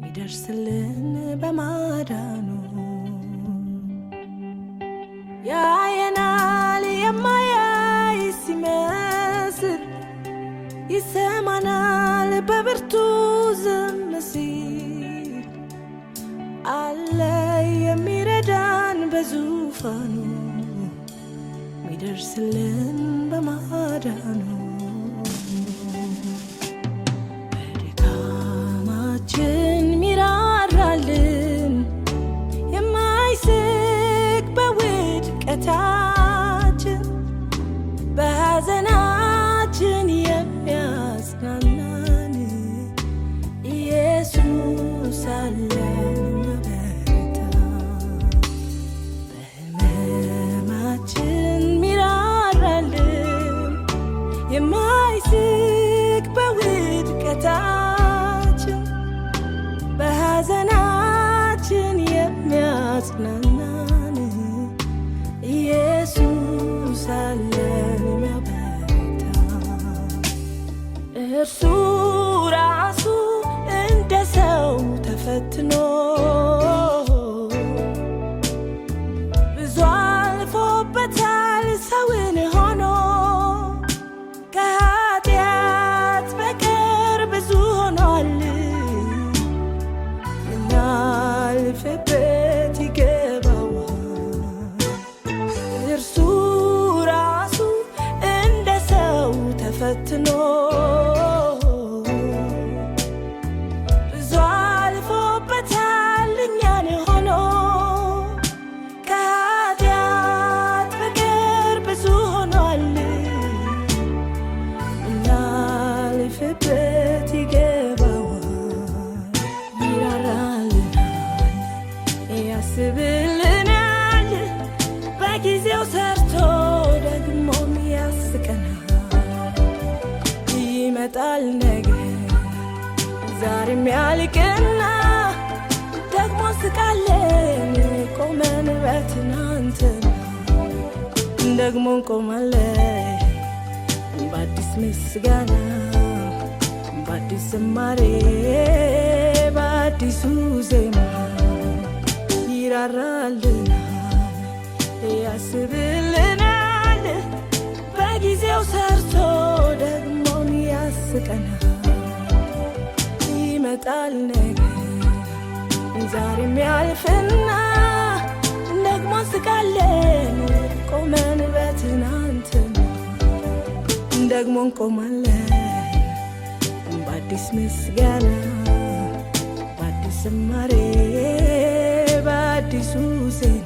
ሚደርስልን በማዳኑ ያየናል የማያይ ሲመስል ይሰማናል በብርቱ ዝም ሲል አለ የሚረዳን በዙፋኑ ሚደርስልን በማዳኑ በድካማችን ሚራራልን የማይስቅ በውድቀታችን በሐዘናችን የሚያጽናናን ኢየሱስ አለን መበረታ በሕመማችን ሚራራልን የማይስቅ በውድቀታችን በሐዘናችን የሚያጽናናን ኢየሱስ አለን የሚያበረታ እርሱ ራሱ እንደ ሰው ተፈትኖ ብዙ አልፎበታል ሰውን ሆኖ ከኃጢአት በቀር ብዙ ሆኗል ልናልፍበት ይገባዋል እርሱ ራሱ እንደ ሰው ተፈትኖ ብዙ አልፎበታል እኛን ሆኖ ከኃጢአት በቀር ብዙ ሆኗል ልናልፍበት ይገባዋል ይራራልናል ያስብልናል በጊዜው ሰርቶ ደግሞም ያስቀናል ይመጣል ነገር ዛሬም ያልቅና ደግሞ ስቃለን ቆመን በትናንትና ደግሞ እንቆማለን በአዲስ ምስጋና በአዲስ ዝማሬ በአዲሱ ዜማ ይራራልናል ያስብልናል በጊዜው ሰርቶ ደግሞም ያስቀናል ይመጣል ነገር ዛሬም ያልፍና ደግሞ ስቃለን ቆመን በትናንትና ደግሞ እንቆማለን በአዲስ ምስጋና በአዲስ ዝማሬ በአዲሱ ዜማ